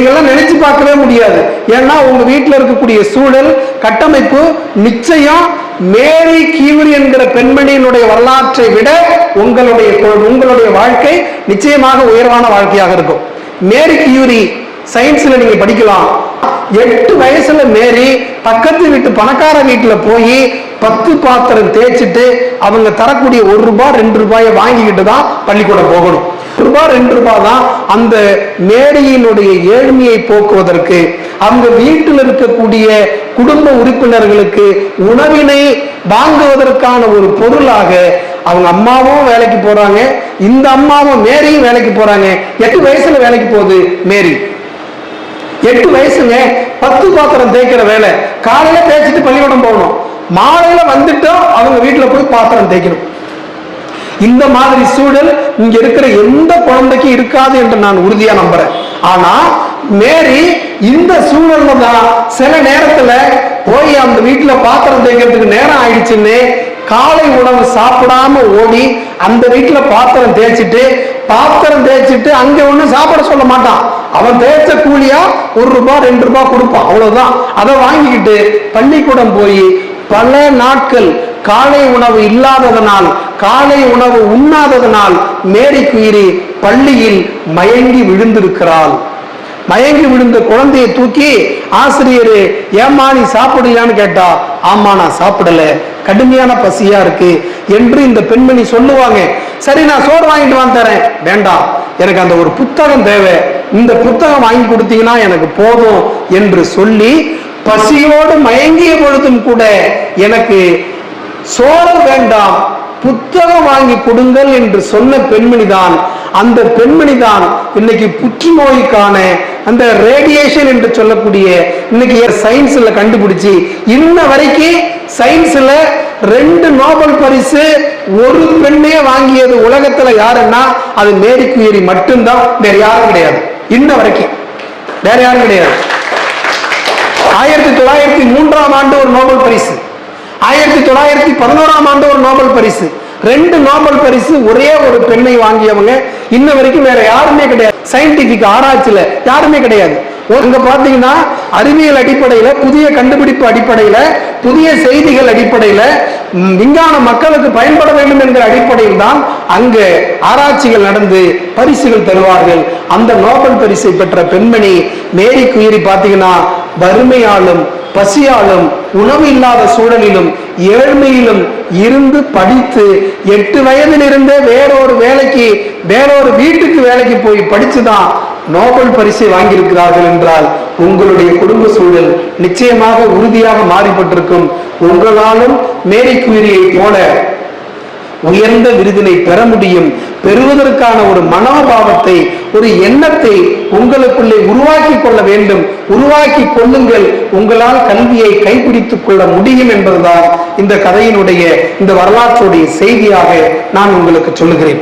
இதெல்லாம் நினைச்சு பார்க்கவே முடியாது. ஏன்னா உங்க வீட்டில் இருக்கக்கூடிய சூழல் கட்டமைப்பு நிச்சயம் மேரி கியூரி என்கிற பெண்மணியினுடைய வரலாற்றை விட உங்களுடைய வாழ்க்கை நிச்சயமாக உயர்வான வாழ்க்கையாக இருக்கும். மேரி கியூரி சயின்ஸ்ல நீங்க படிக்கலாம். 8 வயசுல மேரி பக்கத்து வீட்டு பணக்கார வீட்டுல போய் 10 பாத்திரம் தேய்ச்சிட்டு அவங்க தரக்கூடிய ₹1 ₹2 வாங்கிக்கிட்டு தான் பள்ளிக்கூடம் போகணும். ₹2 தான் அந்த மேரியினுடைய ஏழ்மையை போக்குவதற்கு, அவங்க வீட்டில் இருக்கக்கூடிய குடும்ப உறுப்பினர்களுக்கு உணவினை வாங்குவதற்கான ஒரு பொருளாக அவங்க அம்மாவும் வேலைக்கு போறாங்க, இந்த அம்மாவும் மேரியும் வேலைக்கு போறாங்க. 8 வயசுல வேலைக்கு போகுது மேரி. 8 வயசுங்க, 10 பாத்திரம் தேய்க்கிற வேலை. காலையில தேய்ச்சிட்டு பள்ளிக்கூடம் போகணும், மாலையில வந்துட்டோம் அவங்க வீட்டுல போய் பாத்திரம் தேய்க்கணும். இந்த மாதிரி சூழல் இங்க இருக்கிற எந்த குழந்தைக்கும் இருக்காது என்று நான் உறுதியா நம்புறேன். ஆனா மேரி இந்த சூழல்ல தான் சில நேரத்துல போய் அந்த வீட்டுல பாத்திரம் தேய்க்கிறதுக்கு நேரம் ஆயிடுச்சுன்னு காலை உணவு சாப்பிடாம ஓடி அந்த வீட்டுல பாத்திரம் தேய்ச்சிட்டு அங்க ஒண்ணும் சாப்பிட சொல்ல மாட்டான். அவன் தேய்ச்ச கூலியா ₹1 ₹2 கொடுப்பான், அவ்வளவுதான். அதை வாங்கிக்கிட்டு பள்ளிக்கூடம் போய் பல நாட்கள் காலை உணவு இல்லாததனால், காலை உணவு உண்ணாததனால் மேரி கியூரி பள்ளியில் மயங்கி விழுந்திருக்கிறாள். மயங்கி விழுந்த குழந்தையை தூக்கி ஆசிரியர், ஏம்மா நீ சாப்பிடலான்னு கேட்டா, ஆமா நான் சாப்பிடல, கடுமையான பசியா இருக்கு என்று இந்த பெண்மணி சொல்லுவாங்க. சரி நான் சோறு வாங்கிட்டு வந்து தரேன். வேண்டாம், எனக்கு அந்த ஒரு புத்தகம் தேவை, இந்த புத்தகம் வாங்கி கொடுத்தீங்கன்னா எனக்கு போதும் என்று சொல்லி பசியோடு மயங்கிய பொழுதும் கூட எனக்கு சோறு வேண்டாம், புத்தகம் வாங்கி கொடுங்கள் என்று சொன்ன பெண்மணிதான். அந்த பெண்மணிதான் இன்னைக்கு புற்றுநோய்க்கான அந்த ரேடியேஷன் என்று சொல்லக்கூடிய இன்னைக்கு சயின்ஸ்ல கண்டுபிடிச்சு இன்ன வரைக்கும் சயின்ஸ்ல 2 நோபல் பரிசு ஒரு பெண்ணே வாங்கியது உலகத்துல யாருன்னா அது மேரி கியூரி மட்டும்தான், வேற யாரும் கிடையாது. இன்ன வரைக்கும் வேற யாரும் கிடையாது. 1903ஆம் ஆண்டு ஒரு நோபல் பரிசு, 1911ஆம் ஆண்டு ஒரு நோபல் பரிசு, 2 நோபல் பரிசு ஒரே ஒரு பெண்ணை வாங்கியவங்க இன்ன வரைக்கும் வேற யாருமே கிடையாது. சயின்டிபிக் ஆராய்ச்சியில யாருமே கிடையாது. அங்க பாத்தீங்கன்னா அறிவியல் அடிப்படையில, புதிய கண்டுபிடிப்பு அடிப்படையில, புதிய செய்திகள் அடிப்படையில, விஞ்ஞான மக்களுக்கு பயன்பட வேண்டும் என்கிற அடிப்படையில் தான் அங்க ஆராய்ச்சிகள் நடந்து பரிசுகள் தருவார்கள். அந்த நோபல் பரிசை பெற்ற பெண்மணி மேரி கியூரி பாத்தீங்கன்னா வறுமையாலும் பசியாலும் உணவு இல்லாத சூழலிலும் ஏழ்மையிலும் இருந்து படித்து 8 வயதிலிருந்தே வேறொரு வீட்டுக்கு வேலைக்கு போய் படிச்சுதான் நோபல் பரிசை வாங்கியிருக்கிறார்கள் என்றால் உங்களுடைய குடும்ப சூழல் நிச்சயமாக உறுதியாக மாறிப்பட்டிருக்கும். உங்களாலும் மேரி கியூரியை போல உயர்ந்த விருதினை பெற முடியும். பெறுவதற்கான ஒரு மனோபாவத்தை, ஒரு எண்ணத்தை உங்களுக்குள்ளே உருவாக்கி கொள்ள வேண்டும். உருவாக்கி கொள்ளுங்கள், உங்களால் கல்வியை கைப்பிடித்துக் கொள்ள முடியும் என்பதுதான் இந்த கதையினுடைய, இந்த வரலாற்றுடைய செய்தியாக நான் உங்களுக்கு சொல்லுகிறேன்.